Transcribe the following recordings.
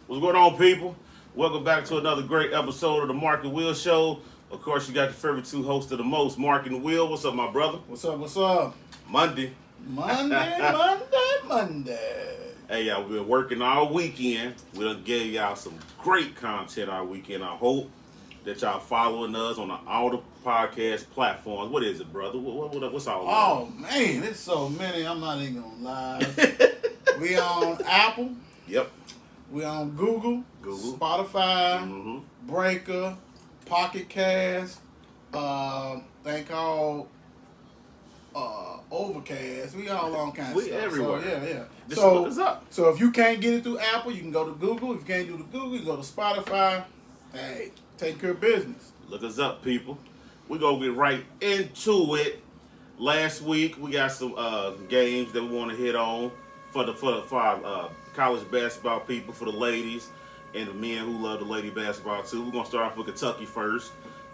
What's going on, people? Welcome back to another great episode of the Mark and Will Show. Of course, you got your favorite two hosts of the most, Mark and Will. What's up, my brother? What's up? What's up? Monday. Monday. Hey, y'all, we've been working all weekend. We done gave y'all some great content all weekend. I hope that y'all following us on all the podcast platforms. What is it, brother? What's all that? Oh, man, it's so many. I'm not even going to lie. We on Apple. Yep. We on Google. Spotify. Mm-hmm. Breaker. Pocket Cast. Thing called Overcast. We all on kind of We stuff. everywhere. So, yeah. Just look us up. So if you can't get it through Apple, you can go to Google. If you can't do the Google, you can go to Spotify. Hey, take care of business. Look us up, people. We're going to get right into it. Last week, we got some games that we want to hit on for our college basketball people, for the ladies, and the men who love the lady basketball, too. We're going to start off with Kentucky first.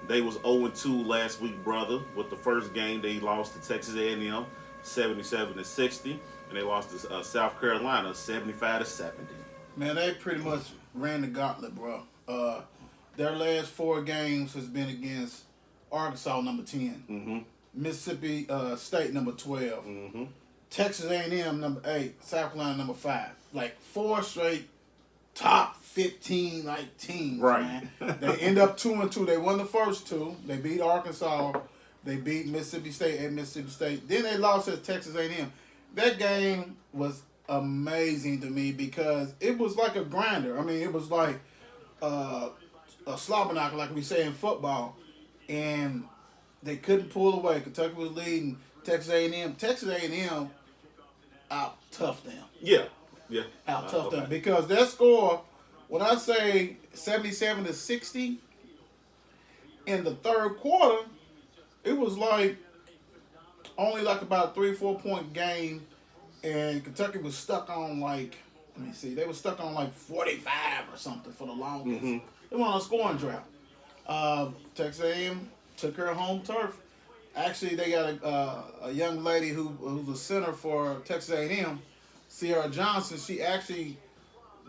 They was 0-2 last week, brother. With the first game, they lost to Texas A&M, 77-60. And they lost to South Carolina, 75-70. Man, they pretty much ran the gauntlet, bro. Their last 4 games has been against Arkansas, number 10. Mm-hmm. Mississippi State, number 12. Mm-hmm. Texas A&M, number 8. South Carolina, number 5. Like 4 straight top 15 teams, right. Man. They end up 2-2. They won the first 2. They beat Arkansas. They beat Mississippi State at Mississippi State. Then they lost at Texas A&M. That game was amazing to me because it was like a grinder. I mean, it was like a slobber knocker, like we say in football, and they couldn't pull away. Kentucky was leading Texas A&M. Texas A&M out tough them. Yeah. Out tough them because their score, when I say 77-60 in the third quarter, it was like only like about a 3-4 point game, and Kentucky was stuck on like, let me see, they were stuck on like 45 or something for the longest. Mm-hmm. They were on a scoring drought. Texas A&M took her home turf. Actually, they got a young lady who's a center for Texas A&M, Sierra Johnson. She actually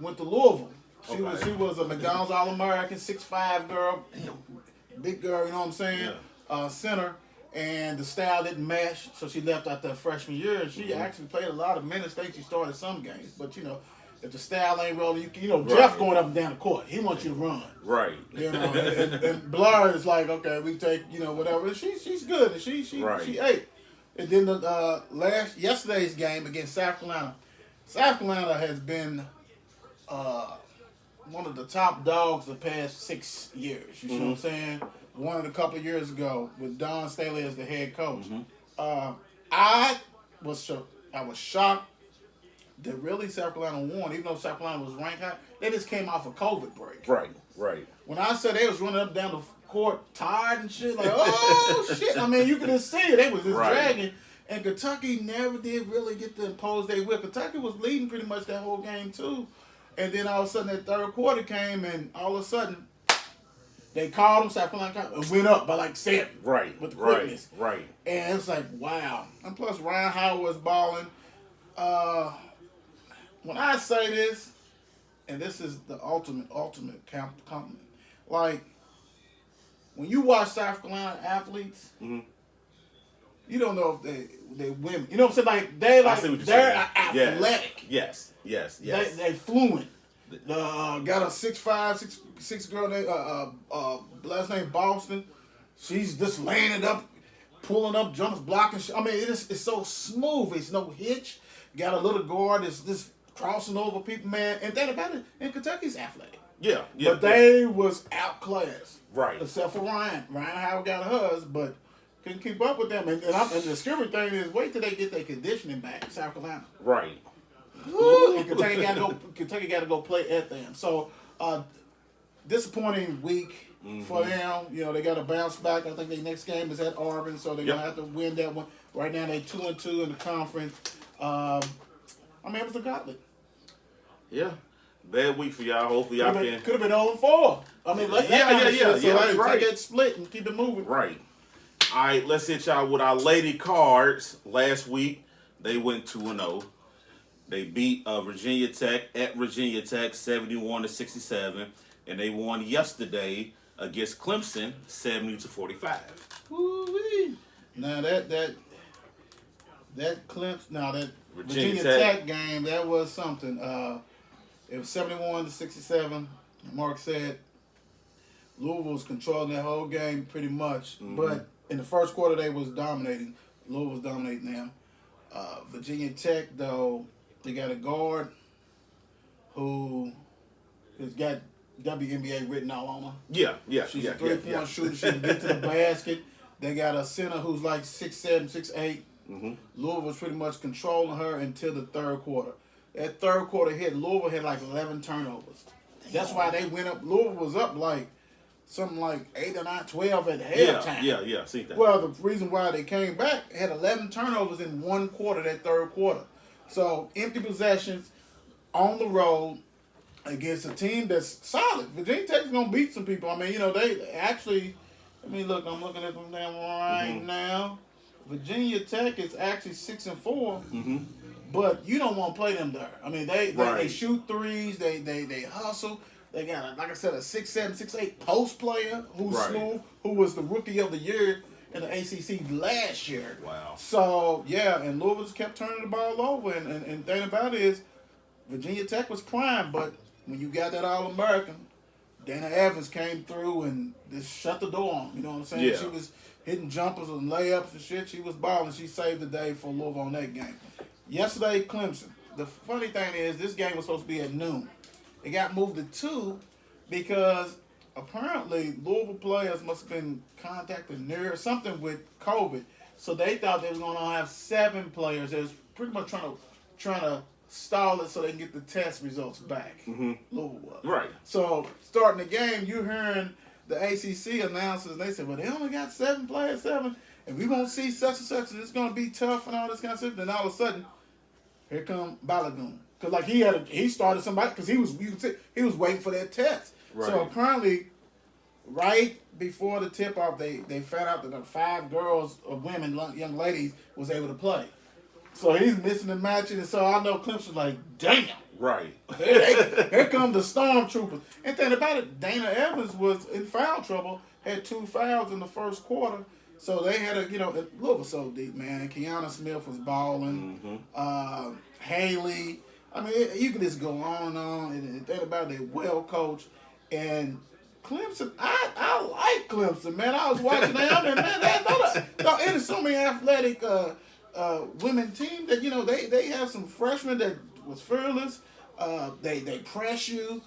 went to Louisville. She was a McDonald's All-American, 6'5" girl, big girl, you know what I'm saying? Yeah. Center. And the style didn't mesh, so she left out that freshman year. And she actually played a lot of minutes. I think she started some games. But, if the style ain't rolling, right. Jeff going up and down the court. He wants you to run. Right. And Blair is like, okay, we take, whatever. She's good. And she ate. And then yesterday's game against South Carolina. South Carolina has been one of the top dogs the past 6 years. You see what I'm saying? Won it a couple of years ago with Don Staley as the head coach. Mm-hmm. I was shocked that really South Carolina won, even though South Carolina was ranked high. They just came off a COVID break. Right. When I said they was running up down the court tired and shit, like, oh, shit. I mean, you could just see it. They was just dragging. And Kentucky never did really get to impose their will. Kentucky was leading pretty much that whole game, too. And then all of a sudden that third quarter came, and all of a sudden they called them, South Carolina and went up by like 7. Right. With the quickness. Right. And it's like, wow. And plus Ryan Howard was balling. When I say this, and this is the ultimate compliment, like, when you watch South Carolina athletes, mm-hmm. you don't know if they women. You know what I'm saying? Like they're athletic. Yes. They fluent. Got a 6'5", 6'6" girl last name Boston. She's just laying it up, pulling up, jumps, blocking. I mean, it's so smooth. It's no hitch. Got a little guard that's just crossing over people, man. And think about it, and Kentucky's athletic. Yeah. But they was outclassed. Right. Except for Ryan. Ryan Howard got hers, but couldn't keep up with them. And the scary thing is, wait till they get their conditioning back, South Carolina. Right. Ooh, and Kentucky got to go play at them. So, disappointing week for them. They got to bounce back. I think their next game is at Auburn, so they're gonna have to win that one. Right now, they 2-2 in the conference. It was a gauntlet. Yeah. Bad week for y'all. Hopefully y'all can. Could have been 0-4. Take that split and keep it moving. Right. All right, let's hit y'all with our lady cards. Last week, they went 2-0. They beat Virginia Tech at Virginia Tech 71-67, and they won yesterday against Clemson 70-45. Woo-wee. Now that Clemson, now that Virginia Virginia Tech. Tech game, that was something. It was 71-67. Mark said Louisville was controlling that whole game pretty much, but in the first quarter they was dominating. Louisville was dominating them. Virginia Tech, though, they got a guard who has got WNBA written all on her. Yeah. She's a three-point shooter. She can get to the basket. They got a center who's like 6'7", 6'8". Louisville was pretty much controlling her until the third quarter. That third quarter hit, Louisville had like 11 turnovers. That's why they went up. Louisville was up like something like 8 or 9, 12 at halftime. Yeah. See that. Well, the reason why they came back had 11 turnovers in one quarter, that third quarter. So empty possessions on the road against a team that's solid. Virginia Tech's gonna beat some people. I mean, they actually. I mean, look, I'm looking at them down right now. Virginia Tech is actually 6-4, but you don't want to play them there. I mean, they shoot threes, they hustle. They got, like I said, a 6'7", 6'8" post player who's smooth, who was the rookie of the year in the ACC last year. Wow. So, yeah, and Louisville just kept turning the ball over. And the thing about it is, Virginia Tech was prime, but when you got that All-American, Dana Evans came through and just shut the door on. You know what I'm saying? Yeah. She was hitting jumpers and layups and shit. She was balling. She saved the day for Louisville on that game. Yesterday, Clemson. The funny thing is, this game was supposed to be at noon. It got moved to 2 because apparently Louisville players must have been contacted near something with COVID. So they thought they was going to have 7 players. They was pretty much trying to stall it so they can get the test results back. Louisville was. Right. So starting the game, you hearing the ACC announcers, and they said, well, they only got 7 players, 7. And we're going to see such and such, and it's going to be tough and all this kind of stuff. Then all of a sudden, here come Balagoon. Because like he started somebody, because he was waiting for that test. Right. So apparently, right before the tip-off, they found out that the 5 girls or women, young ladies, was able to play. So he's missing the matching, and so I know Clemson's like, damn. Right. Here come the Stormtroopers. And think about it, Dana Evans was in foul trouble, had 2 fouls in the first quarter. So they had Louisville so deep, man. Kiana Smith was balling. Haley. I mean, you can just go on and on. And think about it, they're well coached. And Clemson, I like Clemson, man. I was watching them, and man, it is so many athletic women team that they have some freshmen that was fearless. They press you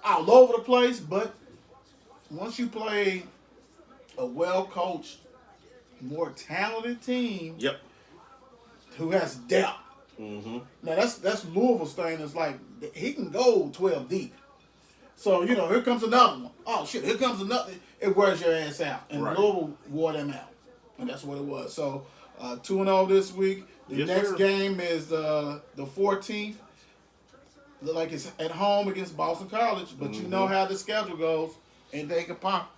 all over the place, but once you play a well-coached, more talented team, who has depth. Now that's Louisville's thing. It's like he can go 12 deep. So here comes another one. Oh shit, here comes another. It wears your ass out, and Louisville wore them out, and that's what it was. So 2-0 this week. The next game is the 14th. Look like it's at home against Boston College, but you know how the schedule goes. Anything can pop.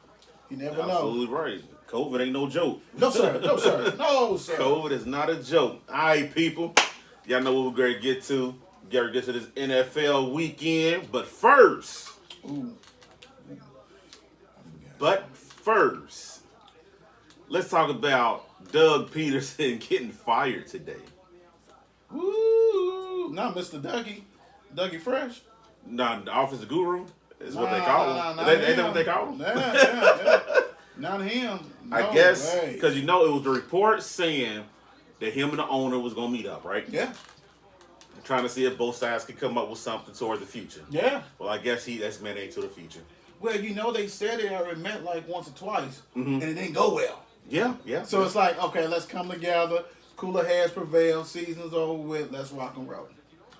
You never know. Absolutely right. COVID ain't no joke. No, sir. No, sir. No, sir. COVID is not a joke. All right, people. Y'all know what we're going to get to. Get to this NFL weekend. But first, let's talk about Doug Peterson getting fired today. Woo! Not Mr. Dougie Fresh. Nah, the offensive guru is what they call him. Ain't that what they call him? Yeah. Not him. No I guess way. because it was the report saying that him and the owner was gonna meet up, right? Yeah. Trying to see if both sides could come up with something towards the future. Yeah. Well, I guess that's meant into the future. Well, they said they already met like once or twice, and it didn't go well. Yeah. So it's like, okay, let's come together. Cooler heads prevail. Season's over with. Let's rock and roll.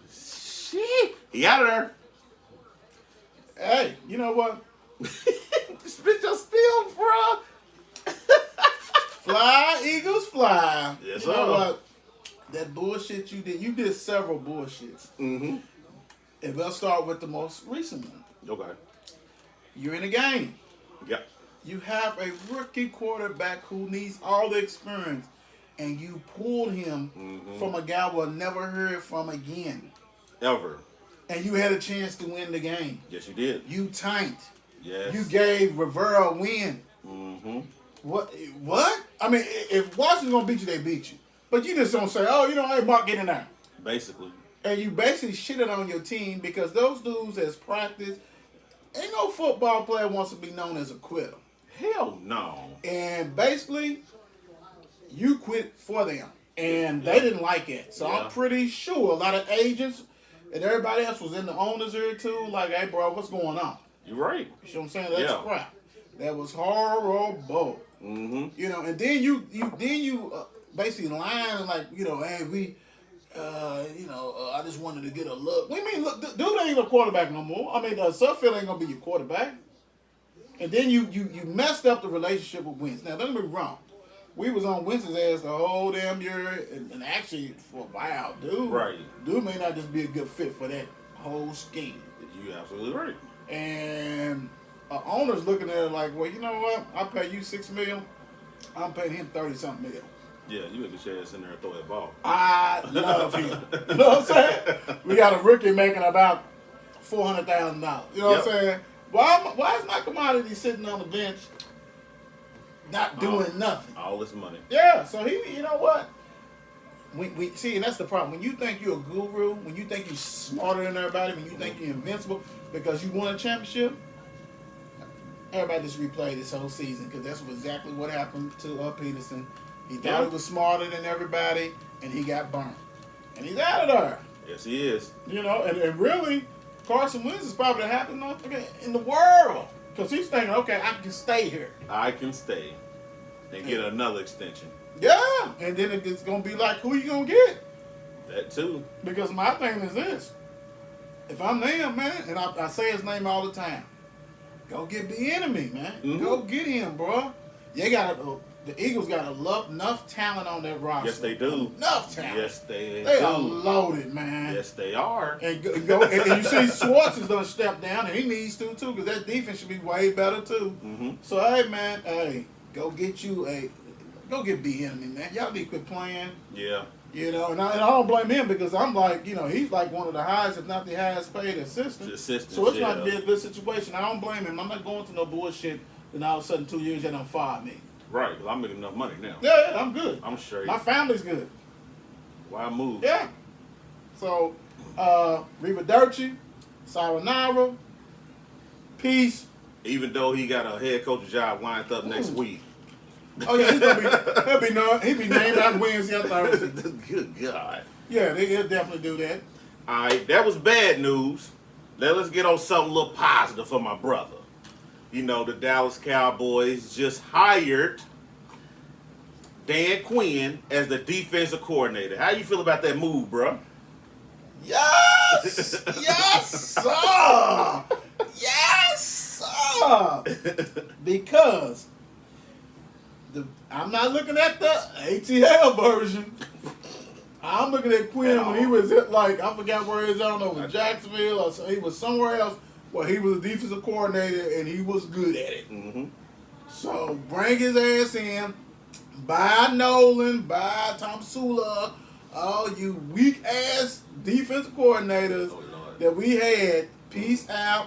Shit. He out of there. Hey, you know what? Spit your spill, bro. Fly, Eagles, fly. Yes, you know sir. what? That bullshit you did several bullshits. And we'll start with the most recent one. Okay. You're in a game. Yep. You have a rookie quarterback who needs all the experience. and you pulled him from a guy we'll never heard from again. Ever. And you had a chance to win the game. Yes, you did. You tanked. Yes. You gave Rivera a win. Mm-hmm. What? I mean, if Washington's going to beat you, they beat you. But you just don't say, oh, hey, Mark, get in there. Basically. And you basically shitted on your team because those dudes has practiced. Ain't no football player wants to be known as a quitter. Hell no. And basically, you quit for them. And they didn't like it. So I'm pretty sure a lot of agents and everybody else was in the owner's ear too. Like, hey, bro, what's going on? You're right. You know what I'm saying? That's crap. That was horrible. Mm-hmm. And then you basically lying and like, hey, we, I just wanted to get a look. What do you mean, look, dude ain't a quarterback no more. I mean, Suffield ain't going to be your quarterback. And then you messed up the relationship with Wentz. Now, don't get me wrong. We was on Wentz's ass the whole damn year, and actually for a while, dude may not just be a good fit for that whole scheme. You're absolutely right. And owner's looking at it like, well, you know what? I pay you $6 million. I'm paying him $30-something million. Yeah, you make your ass in there and throw that ball. I love him. You know what I'm saying? We got a rookie making about $400,000. You know what I'm saying? Why is my commodity sitting on the bench not doing nothing? All this money. Yeah, so you know what? We see, and that's the problem. When you think you're a guru, when you think you're smarter than everybody, when you think you're invincible because you won a championship, everybody just replay this whole season because that's exactly what happened to Peterson. He thought he was smarter than everybody, and he got burned. And he's out of there. Yes, he is. And really, Carson Wentz is probably the happiest in the world because he's thinking, okay, I can stay here. I can stay and get another extension. Yeah, and then it's going to be like, who you going to get? That too. Because my thing is this. If I'm them, man, and I say his name all the time, go get the enemy, man. Mm-hmm. Go get him, bro. The Eagles got enough talent on that roster. Yes, they do. Enough talent. Yes, they are loaded, man. Yes, they are. And you see Schwartz is going to step down, and he needs to, too, because that defense should be way better, too. Mm-hmm. So, hey, man, go get the enemy, man. Y'all need to quit playing. Yeah. And I don't blame him because I'm like, he's like one of the highest, if not the highest paid assistants. So it's not to be a good situation. I don't blame him. I'm not going to no bullshit, and all of a sudden 2 years they done fired me. Right, because I'm making enough money now. Yeah, I'm good. I'm straight. My family's good. Why move? Yeah. So, Rivaderci, Sayonara, peace. Even though he got a head coach job lined up next week. Oh yeah, he'll be named out Wednesday or Thursday. Good God. Yeah, he'll definitely do that. All right, that was bad news. Now let's get on something a little positive for my brother. The Dallas Cowboys just hired Dan Quinn as the defensive coordinator. How you feel about that move, bro? Yes! Yes, sir! Yes, sir! Because I'm not looking at the ATL version. I'm looking at Quinn when he was I forgot where he was, I don't know, with Jacksonville or he was somewhere else where he was a defensive coordinator and he was good at it. Mm-hmm. So bring his ass in, buy Nolan, buy Tom Sula, all you weak ass defensive coordinators that we had. Peace out.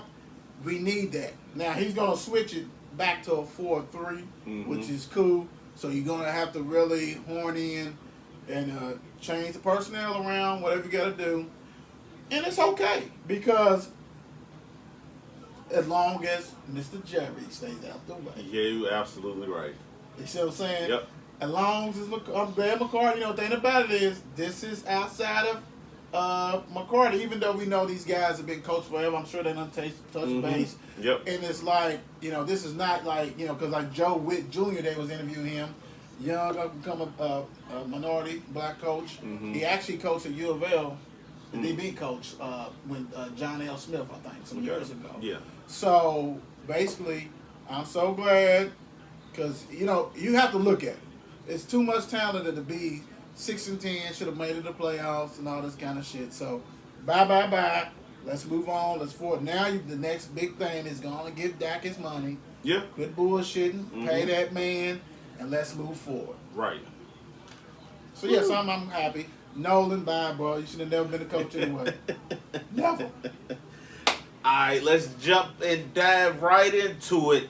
We need that. Now he's gonna switch it back to a 4-3, which is cool. So you're gonna have to really horn in and change the personnel around, whatever you gotta do. And it's okay because as long as Mr. Jerry stays out the way. Yeah, you're absolutely right. You see what I'm saying? Yep. As long as I'm Brad McCarthy, the thing about it is, this is outside of McCarthy, even though we know these guys have been coached forever, I'm sure they done touch base. Yep. And it's like, this is not like, because like Joe Witt Jr., they was interviewing him. Young, become a minority black coach. Mm-hmm. He actually coached at U of L, the DB coach, when John L. Smith, I think, some years ago. Yeah. So, basically, I'm so glad, because, you have to look at it. It's too much talent to be 6-10, should have made it to the playoffs and all this kind of shit. So, bye. Let's move on. Let's forward. Now, the next big thing is going to give Dak his money. Yeah. Quit bullshitting. Pay that man. And let's move forward. Right. So yes, I'm happy. Nolan, bye, bro. You should have never been a coach anyway. Never. Alright, let's jump and dive right into it.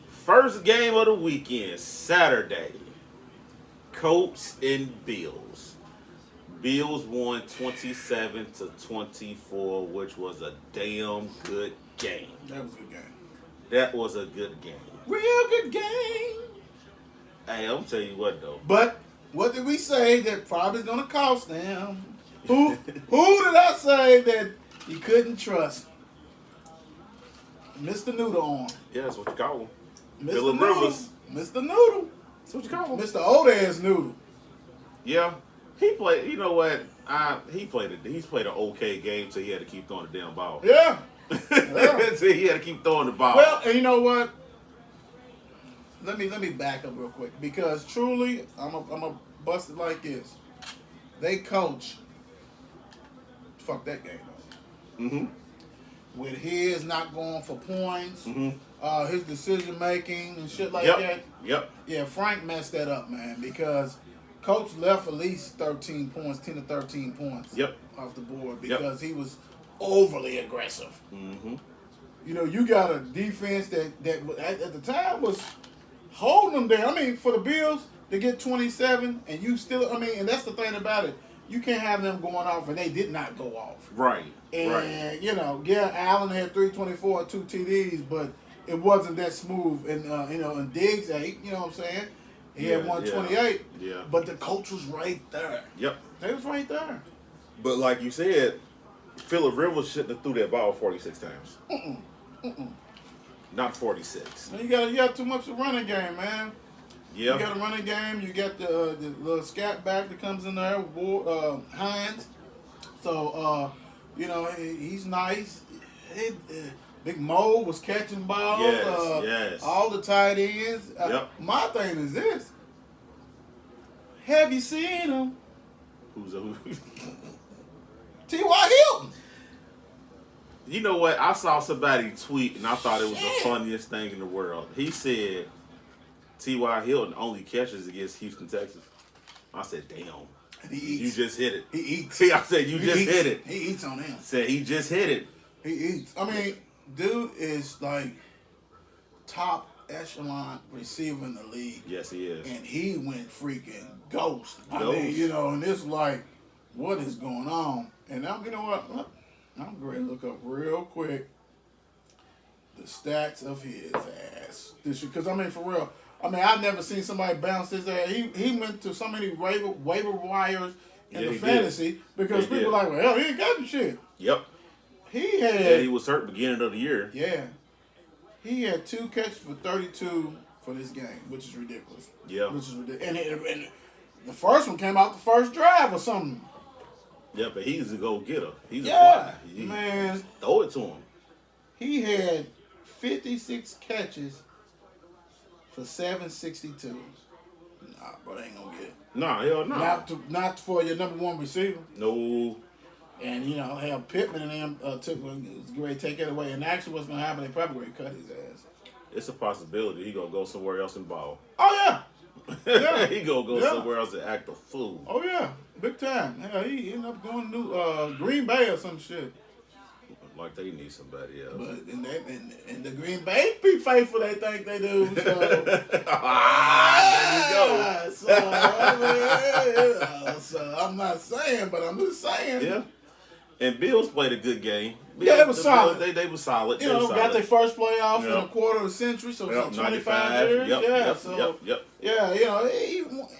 First game of the weekend, Saturday. Colts and Bills. Bills won 27-24, which was a damn good game. That was a good game. That was a good game. Real good game. Hey, I'm tell you what though. But what did we say that probably gonna cost them? Who did I say that you couldn't trust? Mr. Noodle Arm. Yeah, that's what you call him. Mr. Phillip Noodle. Rivers. Mr. Noodle. That's what you call him. Mr. Old Ass Noodle. Yeah, he played. You know what? He's played an okay game, so he had to keep throwing the damn ball. Yeah. So he had to keep throwing the ball. Well, and you know what? Let me back up real quick because truly, I'm a bust it like this. They coach. Fuck that game up. Mm-hmm. With his not going for points, his decision making and shit like Yep. that. Yep. Yeah, Frank messed that up, man, because Coach left at least 13 points, 10 to 13 points Yep. off the board because he was overly aggressive. Mm-hmm. You know, you got a defense that at the time was holding them there. I mean, for the Bills to get 27 and you still, and that's the thing about it. You can't have them going off and they did not go off. Right. And, right. Allen had 324, 2 TDs, but it wasn't that smooth. And, and Diggs, you know what I'm saying? He had 128. Yeah. But the coach was right there. Yep. They was right there. But like you said, Phillip Rivers shouldn't have threw that ball 46 times. Not 46. You got too much of a running game, man. Yeah. You got a running game. You got the little scat back that comes in there, Hines. So, he's nice. Big Mo was catching balls. Yes. All the tight ends. Yep. My thing is this. Have you seen him? Who's who? T.Y. Hilton. You know what? I saw somebody tweet and I thought it was the funniest thing in the world. He said T.Y. Hilton only catches against Houston, Texas. I said, damn. And he eats. You just hit it. He eats. See, I said, you just hit it. He eats on him. Said he just hit it. He eats. Dude is like top echelon receiver in the league. Yes, he is. And he went freaking ghost. Ghost. And it's like, what is going on? And I'm, you know what? I'm going to look up real quick the stats of his ass. Because, for real. I've never seen somebody bounce his ass. He went to so many waiver wires in the fantasy because people are like, well, hell, he ain't got the shit. Yep. He was hurt beginning of the year. Yeah. He had 2 catches for 32 for this game, which is ridiculous. Yeah. Which is ridiculous. And the first one came out the first drive or something. Yeah, but he's a go-getter. He's a Yeah, fly. man. Throw it to him. He had 56 catches for 762. Nah, bro, they ain't gonna get it. Nah, hell no. Not for your number 1 receiver. No. And hell, Pittman and them was going to take it away. And actually, what's gonna happen? They probably going to cut his ass. It's a possibility he gonna go somewhere else and ball. Oh yeah. Yeah. He gonna go somewhere else and act a fool. Oh yeah, big time. Hell, he ended up going to Green Bay or some shit. Like they need somebody else. But and the Green Bay be faithful. They think they do. So there you go. So I'm not saying, but I'm just saying. Yeah. And Bills played a good game. Yeah, they were solid. They were solid. Got their first playoff in a quarter of a century, so 25 years. Yep. Yeah,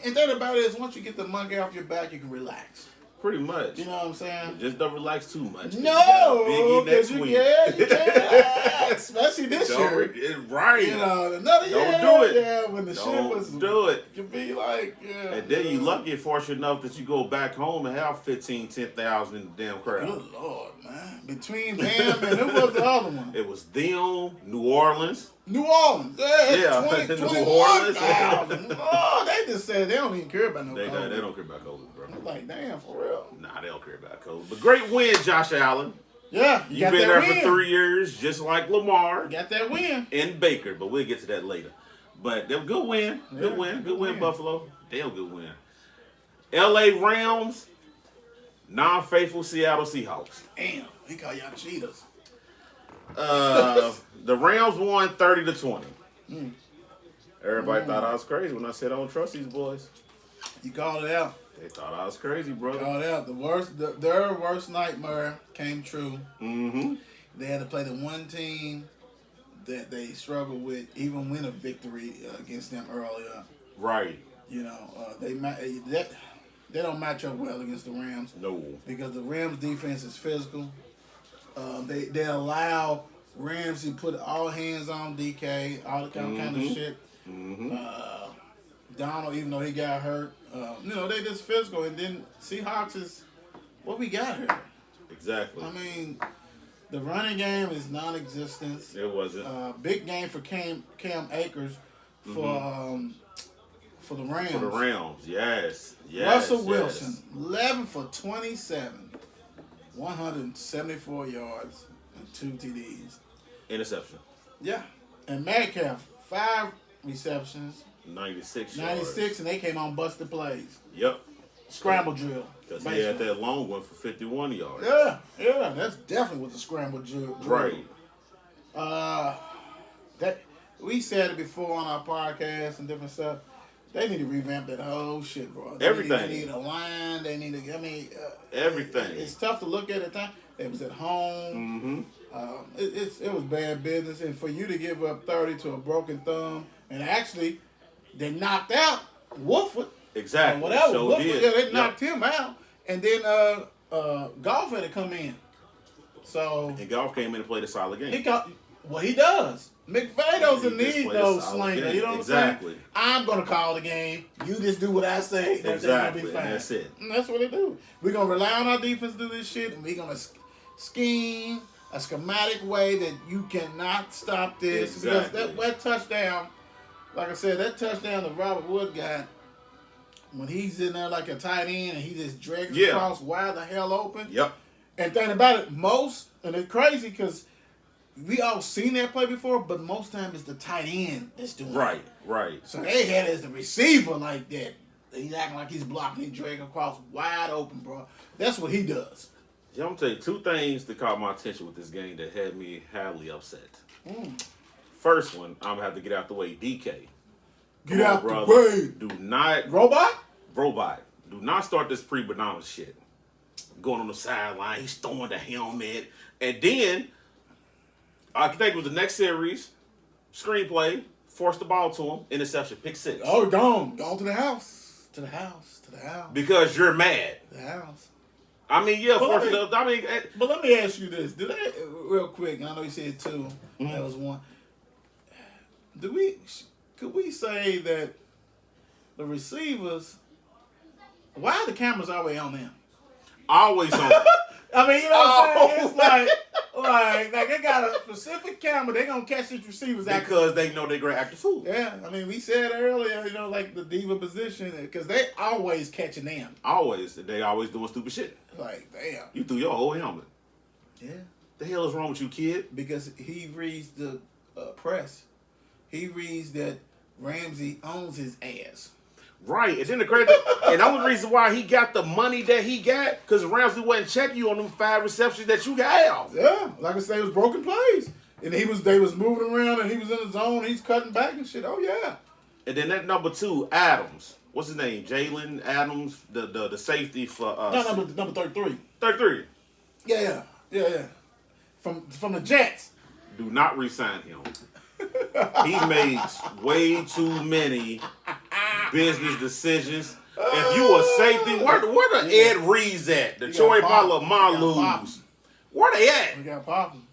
and that about it is once you get the monkey off your back, you can relax. Pretty much. You know what I'm saying? Just don't relax too much. No, Biggie next week. You can't relax, especially this year. Right. Another year. Don't do it. Yeah, when the shit was. Do it. You be like, yeah. And then you lucky and fortunate enough that you go back home and have 10,000 in the damn crowd. Good Lord, man. Between them and who was the other one? It was them, New Orleans. New Orleans. Yeah. 20, New Orleans. Oh, they just said they don't even care about no COVID. They don't care about COVID, bro. I'm like, damn, for real. Nah, they don't care about COVID. But great win, Josh Allen. Yeah, You've been there for 3 years, just like Lamar. Got that win. And Baker, but we'll get to that later. But they're good win. Good win, Buffalo. Damn good win. L.A. Rams, non-faithful Seattle Seahawks. Damn, he call y'all cheaters. The Rams won 30-20. Mm. Everybody thought I was crazy when I said I don't trust these boys. You called it out. They thought I was crazy, brother. Called it out. Their worst nightmare came true. Mm-hmm. They had to play the one team that they struggled with, even win a victory against them earlier. Right. You know, they don't match up well against the Rams. No. Because the Rams defense is physical. They allow Ramsey put all hands on DK, all that kind of shit. Mm-hmm. Donald, even though he got hurt, they just physical. And then Seahawks is what we got here. Exactly. I mean, the running game is non-existent. It wasn't. Big game for Cam Akers for the Rams. For the Rams, yes. Russell Wilson, 11 for 27, 174 yards and 2 TDs. Interception. Yeah, and Metcalf, 5 receptions, 96 yards. And they came on busted plays. Yep. Scramble drill. Because he had that long one for 51 yards. Yeah, that's definitely what the scramble drill. Right. That we said it before on our podcast and different stuff. They need to revamp that whole shit, bro. Everything. They need a line. They need to. Everything. It's tough to look at time. They was at home. Mm-hmm. It was bad business, and for you to give up 30 to a broken thumb, and actually, they knocked out Wolford. Exactly. Whatever. So Wolford, did. yeah, they knocked him out, and then Golf had to come in. So and Golf came in and played a solid game. He does. McVay doesn't need those slingers. You know what exactly. I'm going to call the game. You just do what I say. Exactly. Be fine. And that's it. And that's what they do. We're going to rely on our defense to do this shit, and we're going to scheme a schematic way that you cannot stop this. Exactly. Because that touchdown, like I said, that touchdown that Robert Wood got, when he's in there like a tight end and he just drags across wide the hell open. Yep. And think about it, and it's crazy because we all seen that play before, but most times it's the tight end that's doing it. Right. So they had it as the receiver like that. He's acting like he's blocking, he dragging across wide open, bro. That's what he does. Yeah, I'm gonna tell you 2 things that caught my attention with this game that had me highly upset. First one, I'm gonna have to get out the way. DK. Get out the way. Do not Robot. Do not start this pre-banana shit. Going on the sideline, he's throwing the helmet, and then I think it was the next series, screenplay, forced the ball to him, interception, pick 6. Oh, gone to the house, to the house. Because you're mad. The house. I mean, yeah, but let me ask you this: did they real quick? I know you said 2. That was 1. Could we say that the receivers? Why are the cameras always on them? Always on. I mean, you know what I'm saying? It's like they got a specific camera. They gonna catch these receivers because they know they're great active food. Yeah, I mean, we said earlier, like the diva position, because they always catching them. They always doing stupid shit. Like, damn, you threw your whole helmet. Yeah. The hell is wrong with you, kid? Because he reads the press. He reads that Ramsey owns his ass. Right. It's in the crazy. And the only reason why he got the money that he got, because Ramsey wasn't checking you on them 5 receptions that you have. Yeah. Like I say, it was broken plays. And they was moving around and he was in the zone. He's cutting back and shit. Oh, yeah. And then that number 2, Adams. What's his name? Jalen Adams, the safety for number 33. 33. Yeah. From the Jets. Do not re-sign him. He made way too many business decisions. If you a safety, where the Ed Reeds at? The Troy Polamalu's. Where they at? We got popping.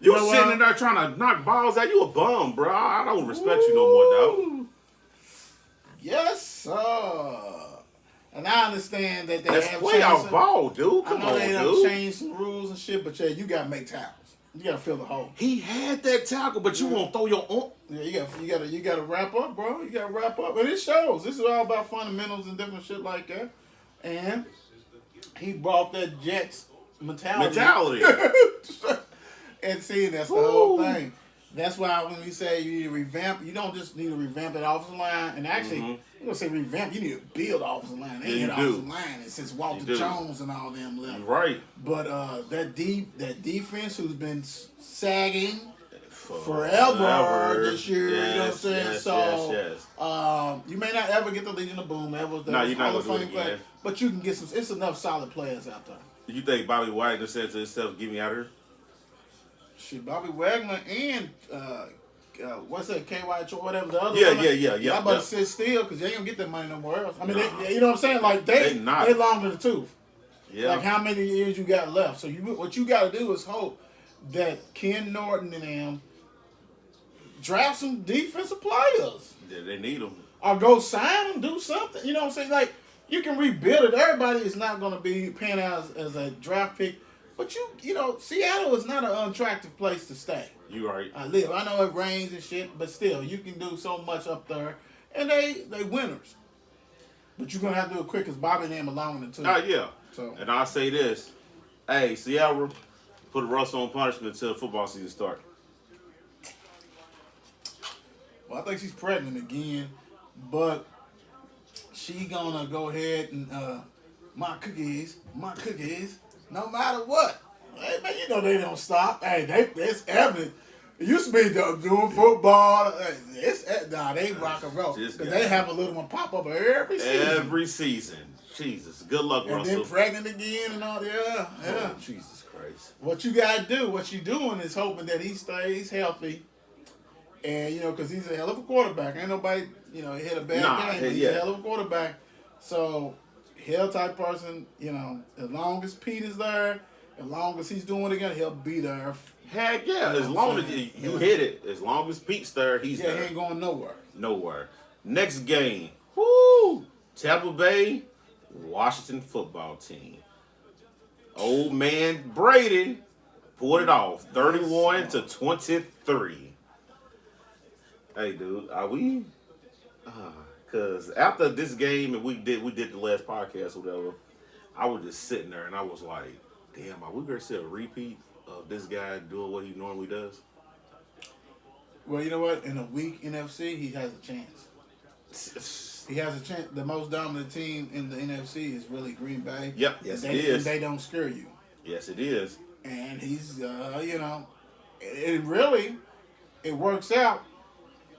You sitting in there trying to knock balls out. You a bum, bro. I don't respect you no more, dog. Yes, sir. And I understand that they have playoff ball, dude. Come on, they dude. Changed some rules and shit, but yeah, you gotta make tackles. You gotta fill the hole. He had that tackle, but you won't throw your own. Yeah, you gotta wrap up, bro. You gotta wrap up, and it shows. This is all about fundamentals and different shit like that. And he brought that Jets mentality. And see, that's the whole thing. That's why when we say you need to revamp, you don't just need to revamp that offensive line. And actually, I'm gonna say revamp. You need to build offensive line. They Yeah, ain't you offensive do. line since Walter Jones and all them left. You're right. But that defense who's been sagging forever this year. Yes, you know what I'm saying? Yes. You may not ever get the Legion of Boom ever. No, you're not gonna do it again. But you can get some. It's enough solid players out there. You think Bobby Wagner said to himself, "Get me out of here"? Shit, Bobby Wagner and what's that? KY or whatever the other. Yeah. Y'all about to sit still because they ain't gonna get that money nowhere else. I mean, you know what I'm saying? Like they long in the tooth. Yeah. Like how many years you got left? So what you got to do is hope that Ken Norton and them draft some defensive players. Yeah, they need them. Or go sign them, do something. You know what I'm saying? Like you can rebuild it. Everybody is not going to be paying out as a draft pick. But you know, Seattle is not an unattractive place to stay. You right. I know it rains and shit, but still, you can do so much up there, and they winners. But you're gonna have to do it quick because Bobby and them along in it too. Yeah. So and I say this, hey, Seattle, put Russell on punishment until the football season start. Well, I think she's pregnant again, but she gonna go ahead and my cookies, no matter what. Hey man, you know they don't stop. Hey, it's evident. It used to be doing football. They rock and roll because they have a little one pop up every season. Every season, Jesus, good luck, and Russell. And then pregnant again and all. Yeah. Oh, Jesus Christ. What you gotta do, what you doing is hoping that he stays healthy, and because he's a hell of a quarterback. Ain't nobody hit a bad game. He's a hell of a quarterback. So, hell type person. As long as Pete is there. As long as he's doing it again, he'll be there. Heck yeah, as long as you hit it, as long as Pete's there, he's there. He ain't going nowhere. Nowhere. Next game, whoo! Tampa Bay, Washington football team. Old man Brady pulled it off, 31-23. Hey, dude, are we? Because after this game, and we did the last podcast or whatever, I was just sitting there and I was like, damn, are we going to see a repeat of this guy doing what he normally does? Well, you know what? In a weak NFC, he has a chance. He has a chance. The most dominant team in the NFC is really Green Bay. Yep, yes, it is. And they don't scare you. Yes, it is. And he's, it works out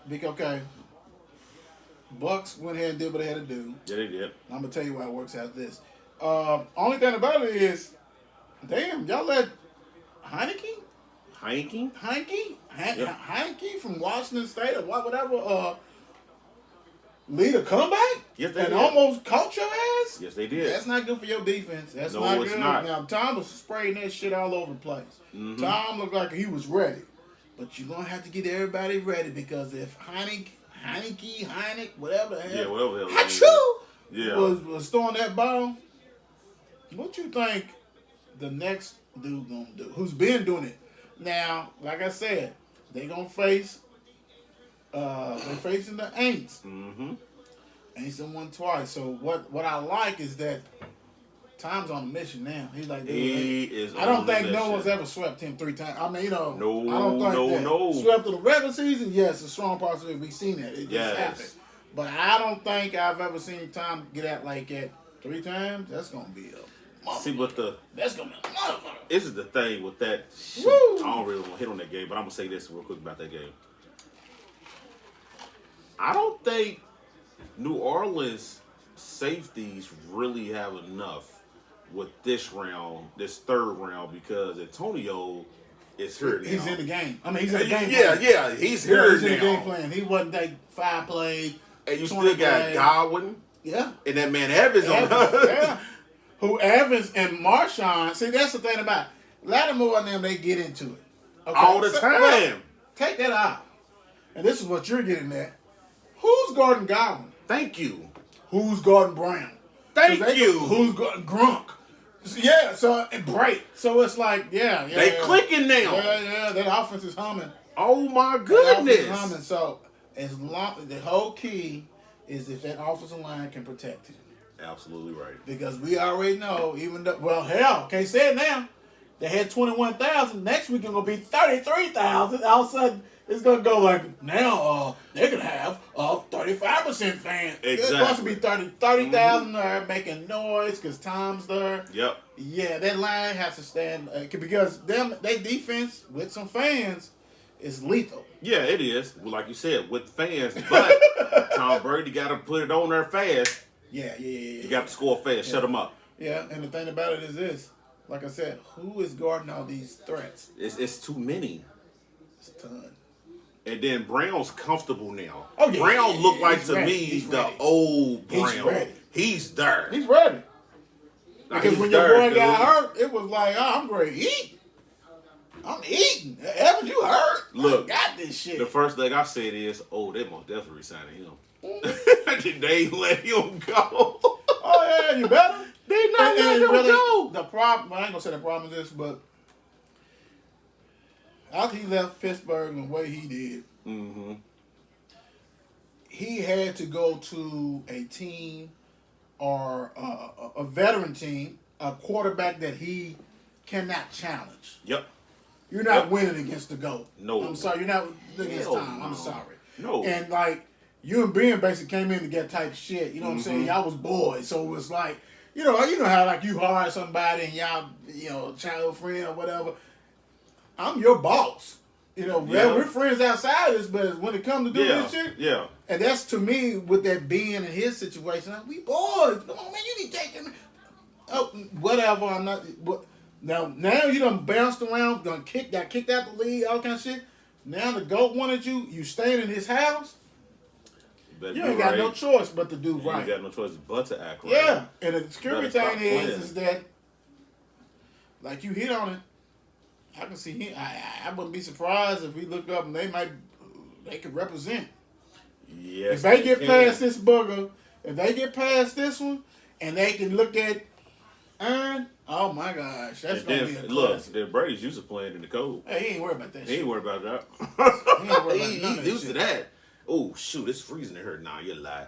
because, okay, Bucks went ahead and did what they had to do. Yeah, they did. I'm going to tell you why it works out this. Only thing about it is, damn, y'all let Heineke from Washington State or whatever lead a comeback? Yes, they and did. Almost caught your ass? Yes, they did. That's not good for your defense. That's no, not it's good. not. Now, Tom was spraying that shit all over the place. Mm-hmm. Tom looked like he was ready. But you're going to have to get everybody ready because if Heineke, whatever the hell, whatever the hell was throwing that ball, what you think the next dude gonna do? Who's been doing it? Now, like I said, they gonna face. They're facing the Aints. Mm-hmm. Aints done won twice. So what I like is that Tom's on a mission now. He's like, dude, I don't think no one's ever swept him 3 times. I mean, no, I don't think no. Swept in the regular season, yes, a strong possibility. We've seen that. It just happened. But I don't think I've ever seen Tom get out like that 3 times. That's gonna be a see, but that's gonna be a motherfucker. This is the thing with that. Shit. Woo. I don't really want to hit on that game, but I'm gonna say this real quick about that game. I don't think New Orleans safeties really have enough with this third round, because Antonio is hurt now. He's in the game. I mean, he's in the game. Yeah, he's hurt he's now. in the game plan. He wasn't that 5 play. And you still got Godwin. Yeah. And that man Evans on. Yeah. Who Evans and Marshawn. See, that's the thing about it. Lattimore and them, they get into it. Okay? All the time. Take that out. And this is what you're getting at. Who's guarding Godwin? Thank you. Who's guarding Brown? Thank you. Who's guarding Grunk? Yeah, so and break. So it's like, they clicking now. Yeah, that offense is humming. Oh my goodness. Humming. So as long the whole key is if that offensive line can protect him. Absolutely right. Because we already know, even though, well, hell, can't say it now. They had 21,000. Next week it's gonna be 33,000. All of a sudden, It's gonna go like now. They're gonna have 35% fans. It's supposed to be 30,000 there making noise because Tom's there. Yep. Yeah, that line has to stand because they defense with some fans is lethal. Yeah, it is. Well, like you said, with fans, but Tom Brady got to put it on there fast. Yeah. You got to score fast. Shut them up. Yeah, and the thing about it is this. Like I said, who is guarding all these threats? It's too many. It's a ton. And then Brown's comfortable now. Oh, yeah, Brown looked like he's to ready. me He's the ready. old Brown. He's ready. He's there. He's ready. Now, Because he's when there, your boy dude. got hurt, it was like, I'm going to eat. I'm eating. Ever you hurt? Look, I got this shit. The first thing I said is, they most definitely resigning him. They let him go. Oh, yeah, you better. They not let him go. The problem, I ain't going to say the problem is this, but after he left Pittsburgh the way he did, he had to go to a team or a veteran team, a quarterback that he cannot challenge. Yep. You're not winning against the GOAT. No. I'm sorry. You're not against No, Tom. I'm no. sorry. No. And like, you and Ben basically came in to get type shit. You know what I'm saying? Y'all was boys. So it was like, you know how like you hire somebody and y'all, childhood friend or whatever. I'm your boss. We're friends outside of this, but when it comes to doing this shit, and that's to me with that Ben and his situation. Like, we boys. Come on, man, you need to take them. Oh, whatever. I'm not. Now you done bounced around, got kicked out the league, all kind of shit. Now the GOAT wanted you. You staying in his house. You ain't got no choice but to do right. You ain't got no choice but to act right. Yeah, and the scary thing playing. is that, like you hit on it. I can see him. I wouldn't be surprised if we look up and they could represent. Yes. If they get past this booger, if they get past this one, and they can look at Aaron, oh my gosh, that's gonna be a classic. Look, then Brady's used to playing in the cold. Hey, he ain't worried about that He shit. ain't worried about that. He ain't worried about none of that He's used shit. to that. Oh shoot, it's freezing in here. Nah, you lie.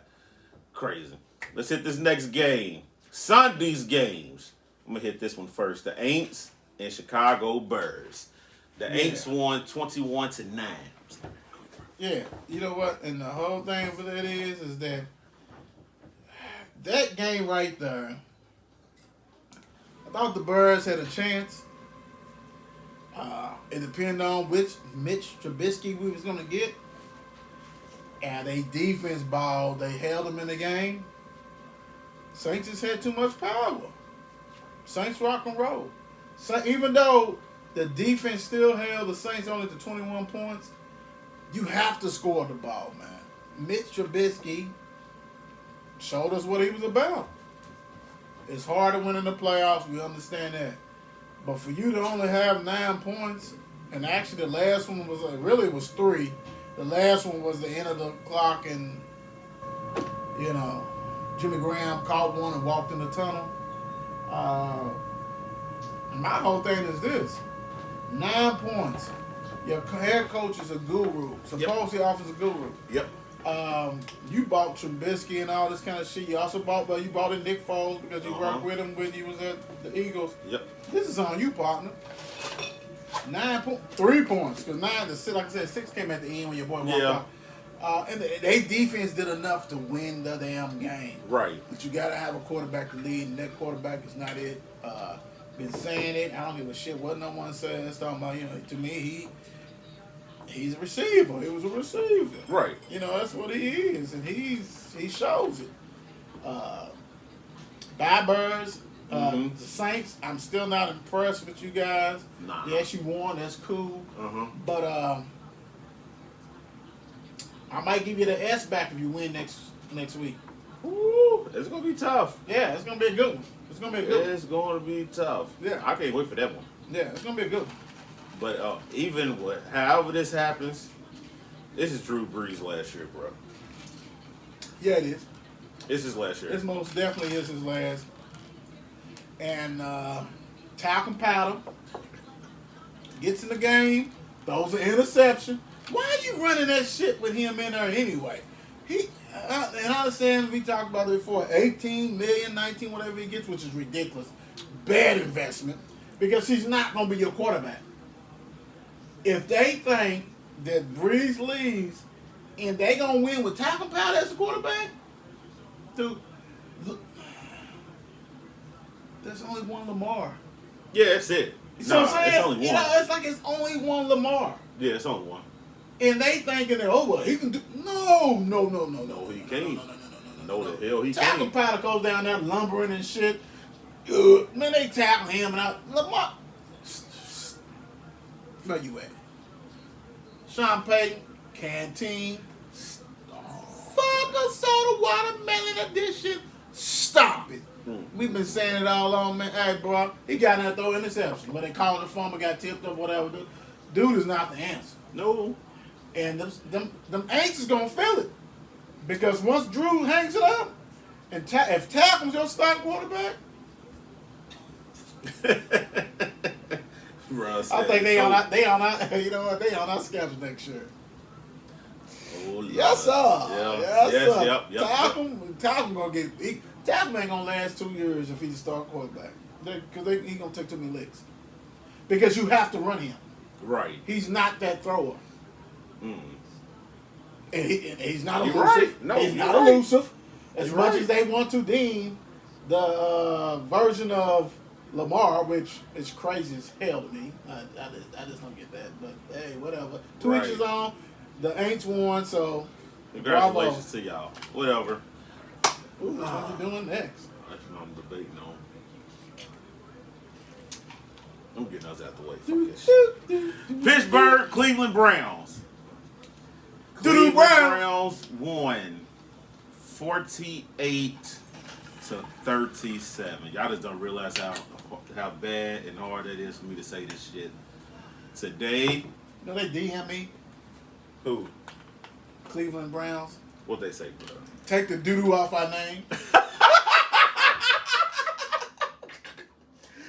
Crazy. Let's hit this next game. Sunday's games. I'm gonna hit this one first. The Aints and Chicago Bears. The Aints won 21-9. Yeah, you know what? And the whole thing with it is that game right there. I thought the Bears had a chance. It depended on which Mitch Trubisky we was gonna get. And they defense ball, they held them in the game. Saints just had too much power. Saints rock and roll. So even though the defense still held the Saints only to 21 points, you have to score the ball, man. Mitch Trubisky showed us what he was about. It's hard to win in the playoffs. We understand that. But for you to only have 9 points, and actually the last one was really was 3. The last one was the end of the clock, and Jimmy Graham caught one and walked in the tunnel. My whole thing is this: 9 points. Your head coach is a guru. Supposedly, offensive guru. Yep. You bought Trubisky and all this kind of shit. You also bought in Nick Foles because you worked with him when you was at the Eagles. Yep. This is on you, partner. 3 points because 9 to 6. Like I said, 6 came at the end when your boy walked out. And they defense did enough to win the damn game. Right. But you got to have a quarterback to lead, and that quarterback is not it. Been saying it. I don't give a shit what no one says. Talking about, to me, he's a receiver. He was a receiver. Right. That's what he is, and he shows it. Bye, Birds. The Saints, I'm still not impressed with you guys. Nah. Yes, you won. That's cool. But I might give you the S back if you win next week. Ooh, it's gonna be tough. Yeah, it's gonna be a good one. It's gonna be a good one. It's gonna be tough. Yeah. I can't wait for that one. Yeah, it's gonna be a good one. But even however this happens, this is Drew Brees' last year, bro. Yeah, it is. This is last year. This most definitely is his last. And talcum powder gets in the game, throws an interception. Why are you running that shit with him in there anyway? And I understand we talked about it before, 18 million, 19, whatever he gets, which is ridiculous. Bad investment because he's not going to be your quarterback. If they think that Breeze leaves, and they gonna win with talcum powder as the quarterback, dude. Look, there's only one Lamar. Yeah, that's it. You see what I'm saying? It's only one. You know, it's like it's only one Lamar. Yeah, it's only one. And they thinking that, oh, well, he can do. No. No, he can't. No, the hell he Talcum can't. powder goes down there lumbering and shit. Man, they tackle him and out. Lamar. Where you at? Sean Payton, Canteen. Fuck a soda watermelon edition. Stop it. We've been saying it all on, man. Hey, bro, he got in there throw interception. When they called the fumble, got tipped up, whatever. Dude is not the answer. No. And them Aints is gonna feel it because once Drew hangs it up, and if Tackle's your starting quarterback, I think they on our you know what, they on our schedule next year. Oh, Yes, sir. Yeah. Yes, sir. Yep. Tackle gonna get. Tackle ain't gonna last 2 years if he's a starting quarterback because he gonna take too many licks because you have to run him. Right. He's not that thrower. Mm. And he's not You're elusive. right. No, he's you're not right. elusive. As You're much right. as they want to deem the version of Lamar, which is crazy as hell to me. I just don't get that. But hey, whatever. Two Right. inches on. The Aints won, so Congratulations to y'all. Whatever. Ooh, what you doing next? That's what I'm debating on. I'm getting us out the way. Fuck this shit. Pittsburgh, Cleveland Browns. Doo-doo Cleveland Browns. Browns won 48 to 37. Y'all just don't realize how bad and hard it is for me to say this shit. Today, You know they DM me, who? Cleveland Browns. What they say, bro? Take the doo-doo off our name.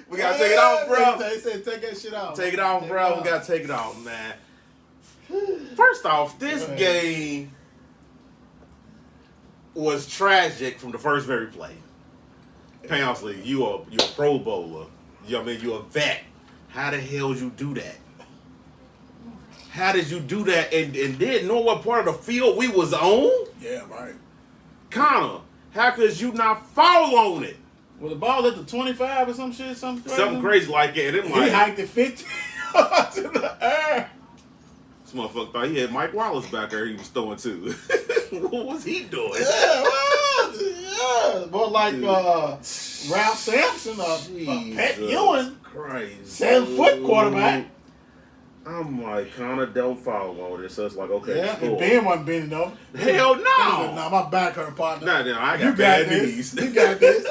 We gotta take it off, bro. They said take that shit off. Take it off, bro. We gotta take it off, man. First off, this game was tragic from the first very play. Poundsley, you a Pro Bowler. You know what I mean, you a vet. How the hell you do that? How did you do that and didn't know what part of the field we was on? Yeah, right. Connor, how could you not fall on it? Was the ball at the 25 or some shit? Something crazy like that. And He like, hiked it 50 to the air. this motherfucker thought he had Mike Wallace back there he was throwing to. What was he doing? Yeah, well, yeah. But like Ralph Sampson or Pat Ewing, Crazy. 7-foot quarterback. I'm like, Connor, don't follow on this. So it's like, okay, Yeah, cool. and Ben wasn't bending over. Hell no. Nah, my back hurt, partner. Nah, I got You bad this. knees. You got this.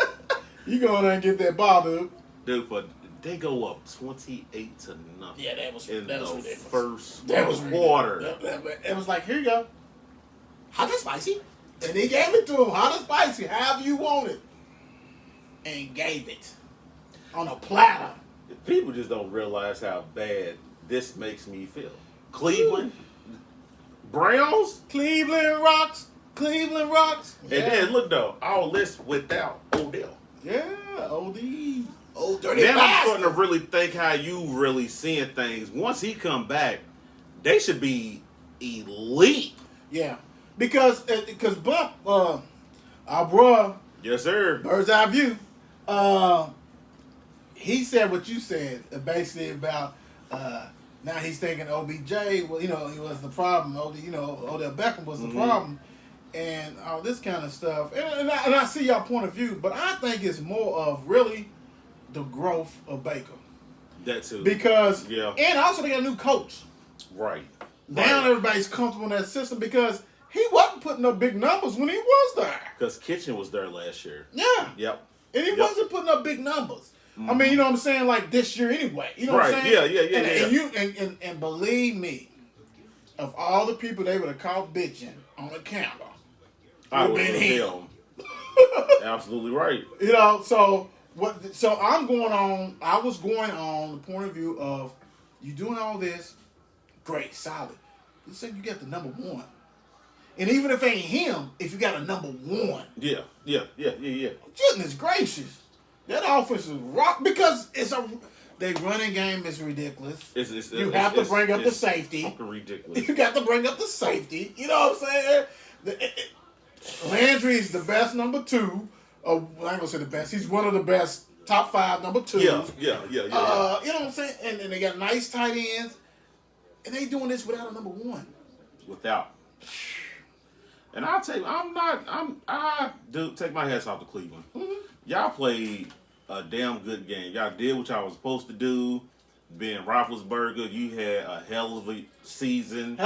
You go in there and get that ball, dude. Dude, but they go up 28 to nothing. Yeah, that was in the ridiculous. first That was quarter. It was like, here you go. Hot and spicy. And he gave it to him, hot and spicy, however you want it. And gave it. On a platter. People just don't realize how bad this makes me feel. Cleveland, Browns, Cleveland rocks. Cleveland rocks. and then look though, all this without Odell. Yeah, OD. Oh, dirty Now I'm bastard. starting to really think how you really seeing things. Once he come back, they should be elite. Yeah. Because Bump, our bro, Yes, sir. Bird's Eye View, he said what you said, basically about now he's thinking OBJ, well, he was the problem. Odell Beckham was the problem, and all this kind of stuff. And I see your point of view, but I think it's more of really the growth of Baker. That too. Because, Yeah. and also they got a new coach. Right. Now everybody's comfortable in that system because he wasn't putting up big numbers when he was there. Because Kitchen was there last year. Yeah. Yep. And he wasn't putting up big numbers. I mean, you know what I'm saying? Like this year anyway. You know what I'm Right. saying? Yeah. And you and believe me, of all the people they would have caught bitching on the camera, I would would have have been him. Absolutely right. so what so I was going on the point of view of you doing all this, great, solid. You said you got the number one. And even if it ain't him, if you got a number one. Yeah. Goodness Goodness gracious. That offense is rock because Their running game is ridiculous. You have to bring up the safety. Fucking ridiculous. You got to bring up the safety. You know what I'm saying? Landry's the best number 2. I ain't gonna say the best. He's one of the best top 5 number 2s. Yeah. You know what I'm saying? And they got nice tight ends. And they doing this without a number 1. Without. And I'll tell you, I do take my hats off to Cleveland. Mm-hmm. Y'all played a damn good game. Y'all did what y'all was supposed to do. Ben Roethlisberger, you had a hell of a season.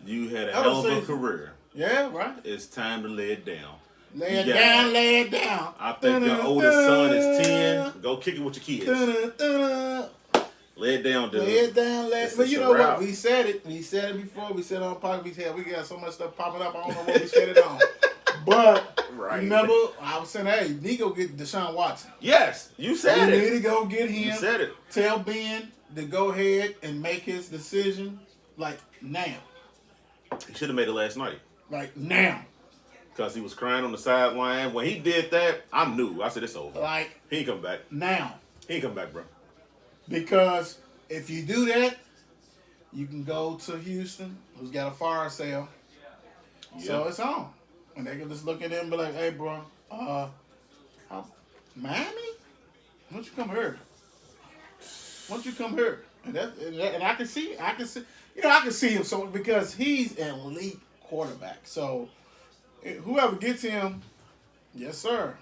You had a hell of a career. Yeah, right. It's time to lay it down. Lay it down. I think your oldest son is 10. Go kick it with your kids. Lay it down, dude. Lay it down, but you know what? We said it. We said it before. We said it on podcast. We got so much stuff popping up. I don't know what we said it on. But remember, I was saying, hey, you need to go get Deshaun Watson. Yes, you said it. You need to go get him. You said it. Tell Ben to go ahead and make his decision like now. He should have made it last night. Like now. Because he was crying on the sideline. When he did that, I knew. I said, it's over. Like he ain't come back. Now. He ain't come back, bro. Because if you do that, you can go to Houston, who's got a fire sale. Yep. So it's on. And they can just look at him and be like, hey, bro, Miami? Why don't you come here? Why don't you come here? And I can see, I can see him so because he's an elite quarterback. So whoever gets him, yes, sir.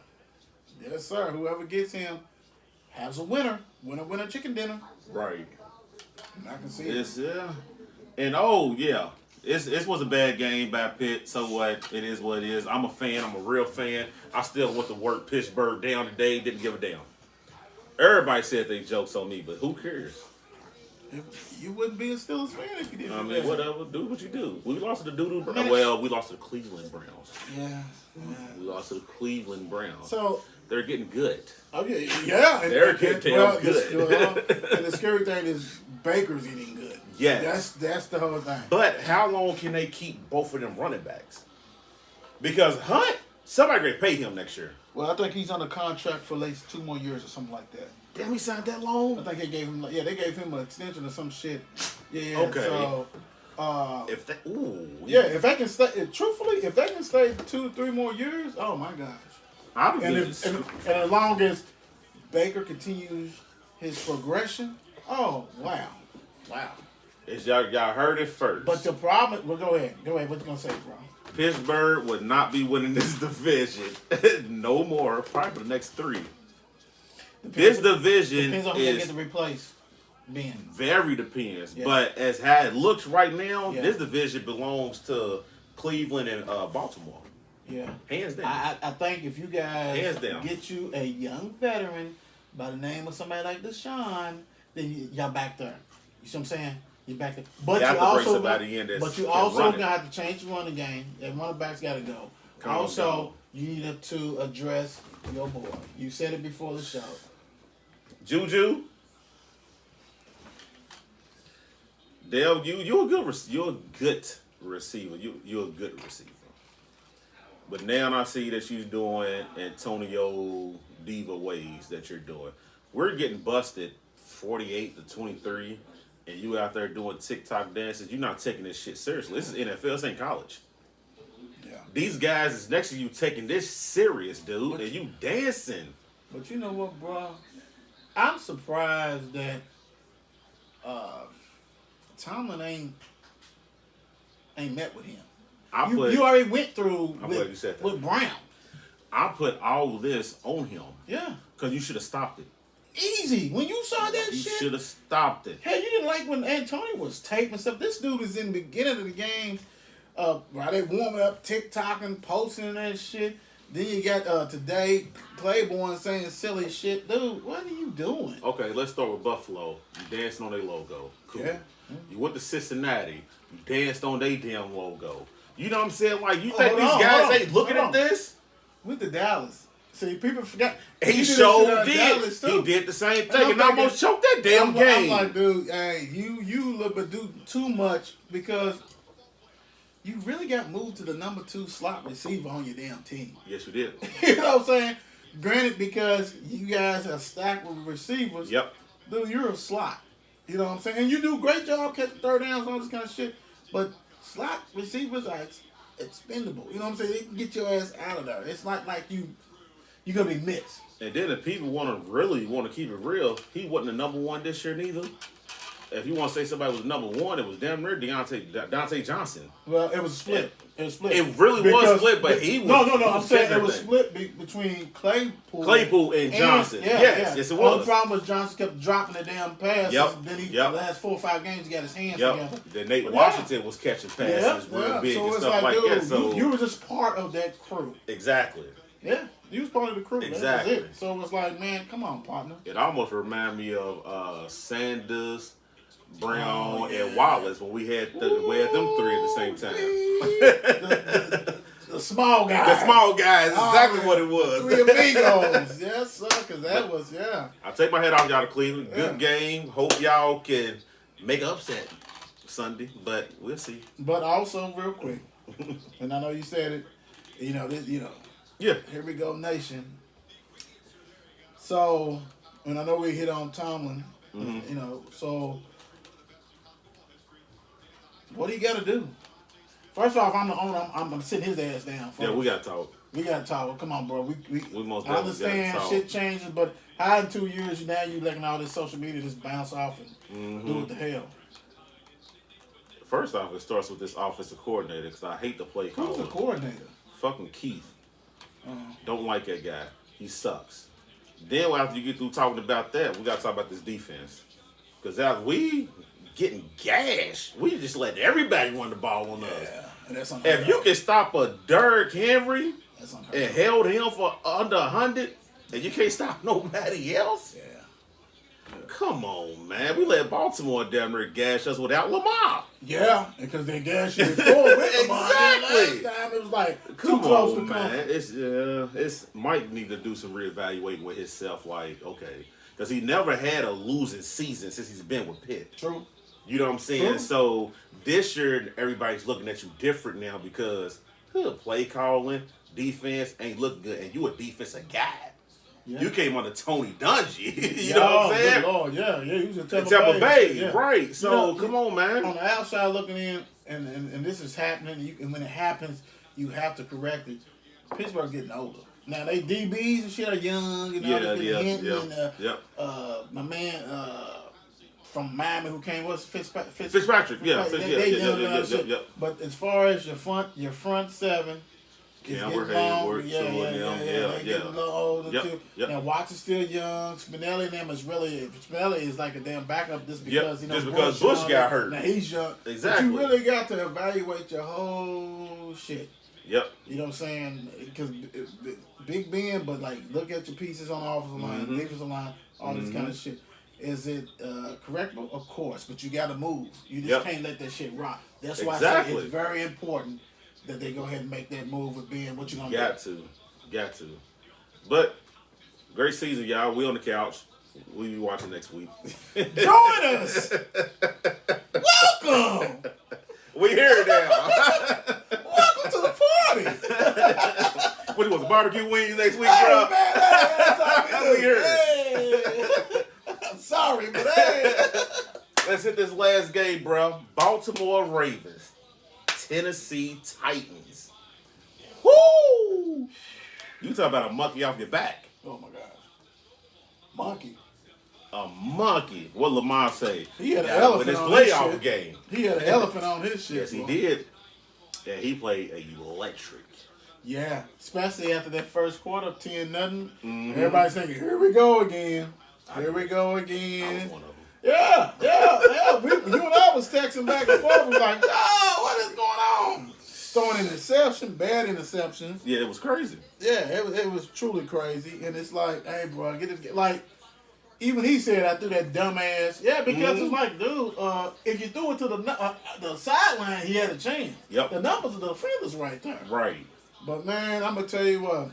Yes, sir. Whoever gets him has a winner. Winner, chicken dinner. Right. And I can see it. Yeah. And it was a bad game by Pitt. So what? It is what it is. I'm a fan. I'm a real fan. I still want to work Pittsburgh down today. Didn't give a damn. Everybody said they jokes on me, but who cares? You wouldn't be a Steelers fan if you didn't. I mean, whatever. Do what you do. We lost to the doo-doo Browns. Well, we lost to the Cleveland Browns. Yeah. We lost to the Cleveland Browns. So they're getting good. Okay, yeah. They're getting damn good. And the scary thing is Baker's eating good. Yes. That's the whole thing. But how long can they keep both of them running backs? Because Hunt, somebody going to pay him next year. Well, I think he's on a contract for at least 2 more years or something like that. Damn, he signed that long? I think they gave him, they gave him an extension or some shit. Yeah. Okay. So, if they can stay, truthfully, if they can stay 2 to 3 more years, oh my gosh. And as long as Baker continues his progression, oh wow. It's y'all heard it first. But the problem, well, go ahead. What you gonna say, bro? Pittsburgh would not be winning this division no more. Probably for the next 3. This division depends on who they get to replace Ben. Very depends. Yeah. But as how it looks right now, this division belongs to Cleveland and Baltimore. Yeah. Hands down. I think if you guys get you a young veteran by the name of somebody like Deshaun, then y'all back there. You see what I'm saying? You're back there. But you also gonna have to change the running game. That running back's got to go. You need to address your boy. You said it before the show. Juju. Dale, you're a good receiver. You're a good receiver. But now I see that you're doing Antonio Diva ways that you're doing. We're getting busted 48-23, and you out there doing TikTok dances. You're not taking this shit seriously. This is NFL. This ain't college. Yeah. These guys is next to you taking this serious, dude, and you dancing. But you know what, bro? I'm surprised that Tomlin ain't met with him. You already went through with Brown. I put all this on him. Yeah. Because you should have stopped it. Easy. When you saw that shit. You should have stopped it. Hell, you didn't like when Antonio was taping stuff. This dude is in the beginning of the game. While they warming up, TikToking, posting and that shit. Then you got today Playboy saying silly shit. Dude, what are you doing? Okay, let's start with Buffalo. You dancing on their logo. Cool. Yeah. You went to Cincinnati. You danced on their damn logo. You know what I'm saying? Like, you think these guys ain't looking at this? Went to Dallas. See, people forgot. He sure did. He did the same thing and almost choked that damn game. I'm like, dude, hey, you look but do too much because you really got moved to the number 2 slot receiver on your damn team. Yes, you did. You know what I'm saying? Granted, because you guys are stacked with receivers. Yep. dude, you're a slot. You know what I'm saying? And you do a great job catching third downs and all this kind of shit. But slot receivers are expendable. You know what I'm saying? They can get your ass out of there. It's not like you're gonna be mixed. And then if people want to keep it real, he wasn't the number one this year neither. If you want to say somebody was number one, it was damn near Dante Johnson. Well, it was split. It was split. It really was split, but he was. No. I'm saying it was split between Claypool and Johnson. Yes, it was. The problem was Johnson kept dropping the damn passes. Yep. Then the last 4 or 5 games, he got his hands together. Then Nate Washington was catching passes real big and stuff like that. So you were just part of that crew. Exactly. Yeah, you was part of the crew. Exactly. That was it. So it was like, man, come on, partner. It almost reminded me of Sanders, Brown, and Wallace when we had them three at the same time. the small guys. The small guys, exactly what it was. Three amigos. Yes, sir, because that was, I take my head off y'all to Cleveland. Good game. Hope y'all can make an upset Sunday, but we'll see. But also, real quick, and I know you said it, yeah. Here we go, nation. So, and I know we hit on Tomlin, so what do you got to do? First off, I'm the owner. I'm going to sit his ass down. First. Yeah, we got to talk. We got to talk. Come on, bro. We most I understand shit changes, but how in 2 years now you letting all this social media just bounce off and do what the hell? First off, it starts with this offensive coordinator because I hate the play call. Who's the coordinator? Fucking Keith. Don't like that guy. He sucks. Then after you get through talking about that, we got to talk about this defense. Because we getting gashed. We just let everybody run the ball on us. And that's if you can stop a Derrick Henry and held him for under 100, and you can't stop nobody else? Yeah. Come on, man. We let Baltimore down there gash us without Lamar. Yeah, because they gashed you before with Lamar. Exactly. Last time it was like Come too close on, to come. man. It's Mike need to do some reevaluating with himself. Like, okay, because he never had a losing season since he's been with Pitt. True. You know what I'm saying? True. So this year everybody's looking at you different now because play calling, defense ain't looking good, and you a defensive guy. Yeah. You came under Tony Dungy. you know what I'm saying? Good Lord, yeah. He was in Tampa Bay, yeah. right. So, come on, man. On the outside looking in, and this is happening, and when it happens, you have to correct it. Pittsburgh getting older. Now, they DBs and shit are young. My man from Miami who came, what's Fitzpatrick, yeah. But as far as your front seven, Campbell, Hayward, getting a little older too. Now Watson's still young. Spinelli is like a damn backup just because because Bush got hurt. Now he's young. Exactly. But you really got to evaluate your whole shit. Yep. You know what I'm saying? Because Big Ben, but like look at your pieces on the offensive line, defensive line, all this kind of shit. Is it correctable? Of course, but you got to move. You just can't let that shit rock. That's why I say it's very important that they go ahead and make that move with being what you gonna do. Got to. But great season, y'all. We on the couch. We'll be watching next week. Join us. Welcome. We here now. Welcome to the party. What do you want? The barbecue wings next week, hey, bro? Man, that's all we do. here. Hey. I'm sorry, but hey. Let's hit this last game, bro. Baltimore Ravens. Tennessee Titans. Woo! You talk about a monkey off your back. Oh my gosh. Monkey. A monkey. What Lamar say? He had an elephant on his playoff shit. game. He had an elephant on his shit. Yes, he did. Yeah, he played electric. Yeah, especially after that first quarter, 10-0. Everybody's thinking, here we go again. Here we go again. I was one of them. Yeah. You and I was texting back and forth. We was like, oh, what is going on? Throwing an interception, bad interceptions. Yeah, it was crazy. Yeah, it was truly crazy. And it's like, hey, bro, get it. Like, even he said I threw that dumbass. Yeah, because it's like, dude, if you threw it to the sideline, he had a chance. Yep. The numbers of the defenders right there. Right. But, man, I'm going to tell you what.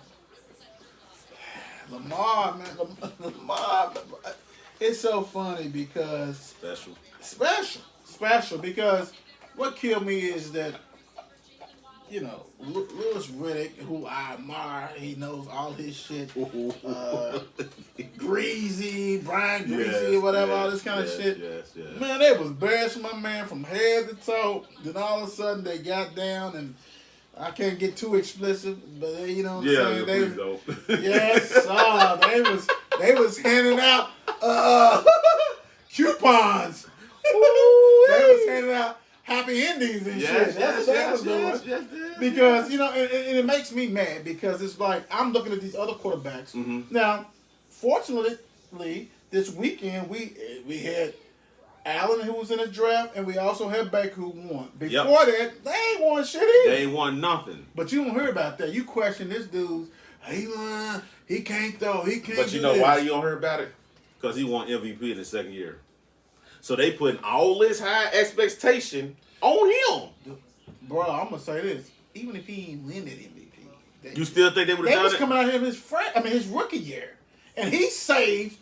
Lamar, it's so funny because... Special because what killed me is that Lewis Riddick, who I admire, he knows all his shit. Greasy, Brian Greasy, whatever, all this kind of shit. Yes. Man, they was bashing my man from head to toe. Then all of a sudden they got down, and I can't get too explicit, but you know what I'm saying? They was handing out coupons. They was handing out happy endings and shit. That's what they was doing. Because, and it makes me mad because it's like I'm looking at these other quarterbacks. Mm-hmm. Now, fortunately, this weekend we had Allen, who was in the draft, and we also had Baker, who won. Before that, they ain't won shit either. They ain't won nothing. But you don't hear about that. You question this dude. He can't throw. He can't. But you know why you don't hear about it? Because he won MVP in his second year. So they putting all this high expectation on him. Bro, I'm gonna say this. Even if he ain't win that MVP, you still think they would have done it? They was coming out here his rookie year, and he saved.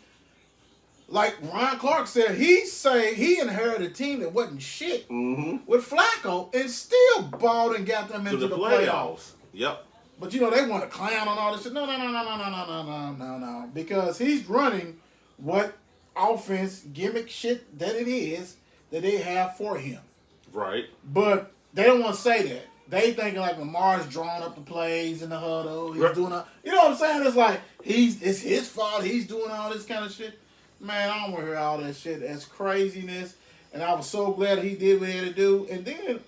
Like Ron Clark said, he inherited a team that wasn't shit with Flacco and still balled and got them into the playoffs. Yep. But they want to clown on all this shit. No. Because he's running what offense gimmick shit that it is that they have for him. Right. But they don't want to say that. They thinking like Lamar's drawing up the plays in the huddle. He's doing you know what I'm saying? It's like it's his fault. He's doing all this kind of shit. Man, I don't want to hear all that shit. That's craziness. And I was so glad he did what he had to do. And then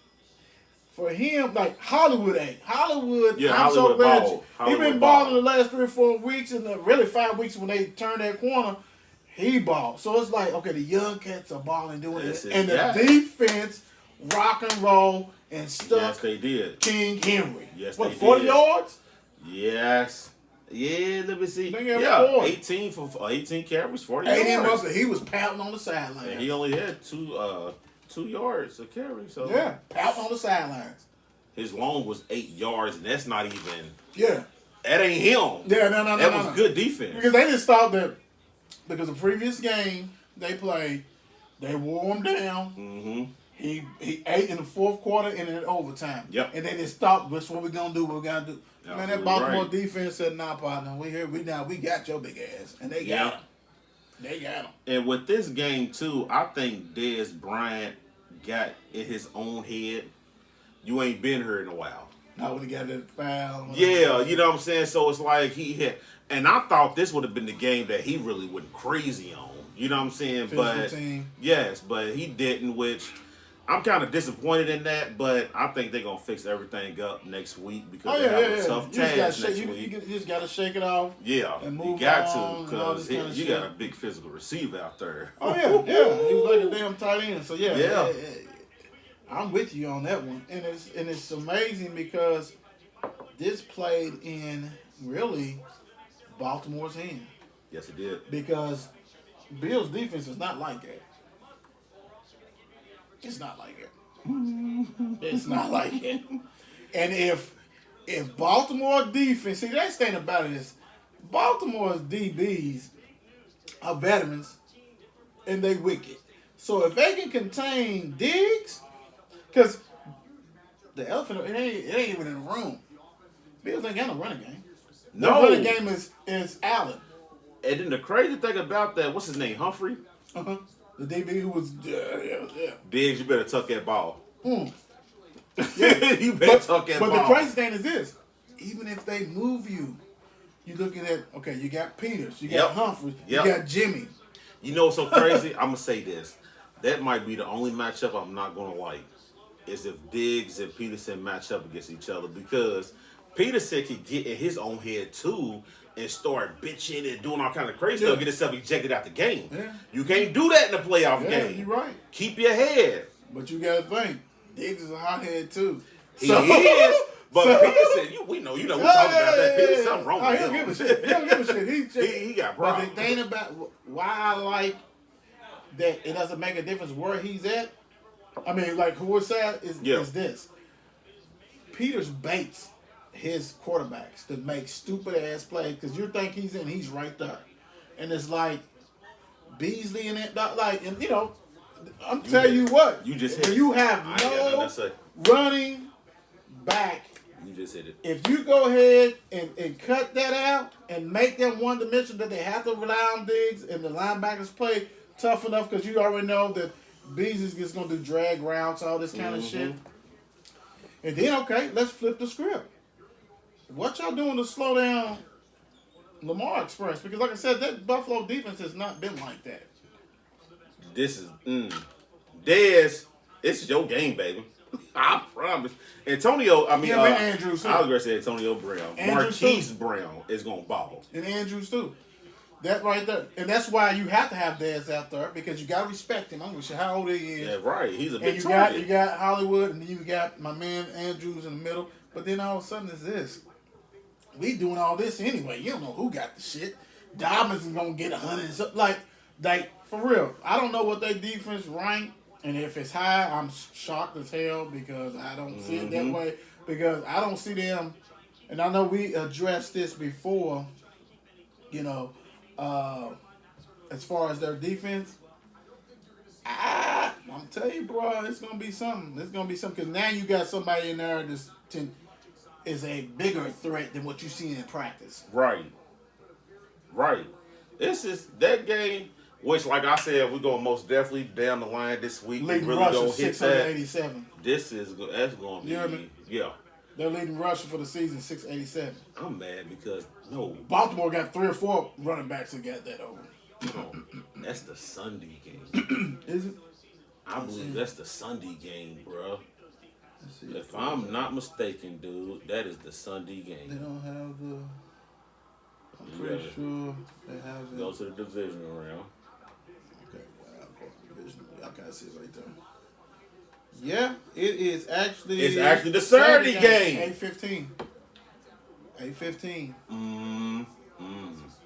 for him, like Hollywood, I'm so glad he been balling the last 3 or 4 weeks and really 5 weeks when they turned that corner. He balled. So it's like, okay, the young cats are balling doing this. And the defense rock and roll and stuff. Yes, they did. King Henry. Yes, what, they 40 did. yards? Yes. Yeah, let me see. 18 carries, 40 yards. He was pouting on the sidelines. And he only had 2 yards of carry. So yeah, pouting on the sidelines. His long was 8 yards, and that's not even. Yeah. That ain't him. Yeah, no. That was good defense. Because they just thought that because the previous game they played, they wore him down. Mm-hmm. He ate in the fourth quarter and in overtime. Yep. And they just stopped. That's what we're gonna do. What we gotta do. Man, that Baltimore defense said, "Nah, partner, we got your big ass," and they got him. They got him. And with this game too, I think Dez Bryant got in his own head. You ain't been here in a while. Not when he got that foul. Yeah, you know what I'm saying. So it's like he had, and I thought this would have been the game that he really went crazy on. You know what I'm saying? Yes, but he didn't, which. I'm kind of disappointed in that, but I think they're going to fix everything up next week because they have a tough task next week. You just got to shake it off. Yeah, and move you got on to because you got a big physical receiver out there. Oh, yeah. He was like a damn tight end. So, yeah. I'm with you on that one. And it's amazing because this played in, really, Baltimore's hand. Yes, it did. Because Bill's defense is not like that. It's not like it. It's not like it. And if Baltimore defense, see, that's the thing about it is Baltimore's DBs are veterans and they wicked. So if they can contain Diggs, because the elephant, it ain't even in the room. Bills ain't got no running game. No. The running game is Allen. And then the crazy thing about that, what's his name, Humphrey? Uh-huh. The DB who was, Diggs, you better tuck that ball. Yeah. You better tuck that ball. But the crazy thing is this. Even if they move you, you're looking at, okay, you got Peters, you got Humphrey, you got Jimmy. You know what's so crazy? I'm going to say this. That might be the only matchup I'm not going to like, is if Diggs and Peterson match up against each other, because Peterson can get in his own head too and start bitching and doing all kind of crazy stuff, get himself ejected out the game. Yeah. You can't do that in a playoff game. You're right. Keep your head. But you got to think, Diggs is a hothead too. He is, but Peterson, we talking about that. Peterson, something wrong with him. He don't give a shit. He don't give a shit. He got problems. But the thing about why I like that it doesn't make a difference where he's at, I mean, like who it's at is this. Peters baits his quarterbacks to make stupid ass plays because you think he's right there, and it's like Beasley and it, like, and you know, I'm telling you what, you just when you have no running back You just hit it. If you go ahead and cut that out and make them one dimensional, that they have to rely on Diggs and the linebackers play tough enough, because you already know that Bees is just going to do drag routes, all this kind of shit. And then, okay, let's flip the script. What y'all doing to slow down Lamar Express? Because like I said, that Buffalo defense has not been like that. This is Dez. It's your game, baby. I promise. Antonio, Andrews too. I was going to say Antonio Brown. Andrews Marquise too. Brown is going to ball. And Andrews too. That right there. And that's why you have to have Dez out there, because you got to respect him. I don't give a shit how old he is. Yeah, right. He's a big And target. you got Hollywood, and then you got my man Andrews in the middle. But then all of a sudden it's this. We doing all this anyway. You don't know who got the shit. Dobbins is going to get 100 and something. Like, for real. I don't know what their defense ranked. And if it's high, I'm shocked as hell, because I don't see it that way. Because I don't see them, and I know we addressed this before, you know, as far as their defense. I'm telling you, bro, it's going to be something. It's going to be something, because now you got somebody in there that's is a bigger threat than what you see in practice. Right. This is that game. Which, like I said, we're going most definitely down the line this week. Leading really rusher, going to hit that. 687. That's going to be, You hear me? Yeah. They're leading rusher for the season, 687. I'm mad because, no. Baltimore got 3 or 4 running backs that got that over. No, that's the Sunday game. Is it? I believe that's the Sunday game, bro. If I'm not mistaken, dude, that is the Sunday They game. don't have the... I'm pretty sure they have it. Go to the divisional round. Okay, well, I'll go to the division. Y'all can see it right there. Yeah, it is actually... It's actually the Saturday game. 8:15. 8:15.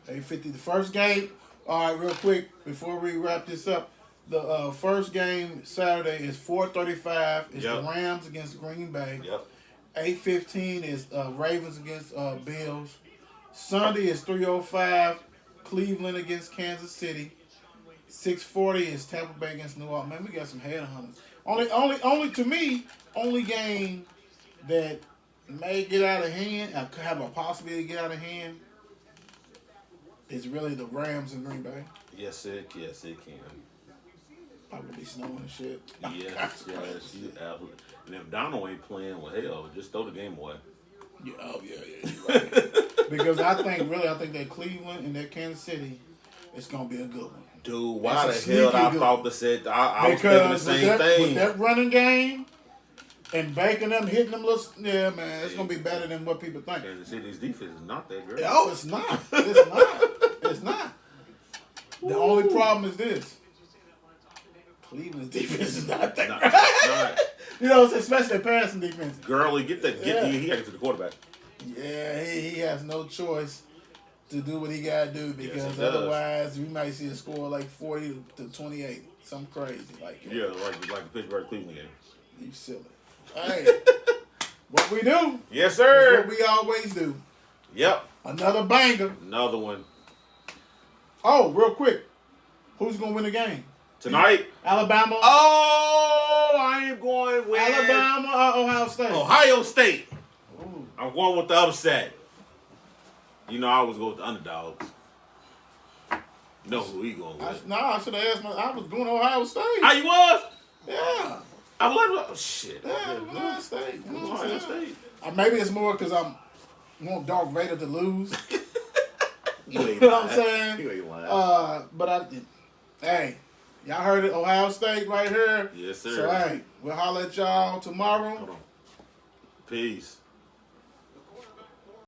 8:50. The first game... All right, real quick, before we wrap this up, the first game Saturday is 4:35. It's the Rams against Green Bay. Yep. 8:15 is Ravens against Bills. Sunday is 3:05. Cleveland against Kansas City. 6:40 is Tampa Bay against New Orleans. Man, we got some headhunters. Only to me, only game that may get out of hand, have a possibility to get out of hand, is really the Rams and Green Bay. Yes, it can. Probably snowing and shit. Yes. And if Donald ain't playing, well, hell, just throw the game away. Yeah, you're right. Because I think that Cleveland and that Kansas City, it's gonna be a good one. Dude, why the hell I thought the said I was thinking the same thing. With that running game and Baking them, hitting them little, yeah, man, it's gonna be better than what people think. Kansas City's defense is not that great. Oh, it's not. It's not. The only problem is this. Cleveland's defense is not that great. You know, especially the passing defense. Gurley, he got to get to the quarterback. Yeah, he has no choice to do what he got to do, because otherwise we might see a score like 40 to 28. Something crazy like that. Yeah, like the Pittsburgh Cleveland game. You silly. Hey, what we do? Yes, sir. What we always do. Yep. Another banger. Another one. Oh, real quick. Who's going to win the game? Tonight? Alabama. Oh, I am going with Alabama or Ohio State? Ohio State. Ooh. I'm going with the upset. You know, I always go with the underdogs. You know who he going with. I should have asked I was going to Ohio State. How you was? Yeah. I was like, shit. Yeah, Ohio State. You know what I'm Ohio saying? State. Maybe it's more because I want Darth Vader to lose. You know what I'm saying? You ain't lying. Hey, y'all heard it, Ohio State right here. Yes, sir. So, hey, we'll holler at y'all tomorrow. Hold on. Peace.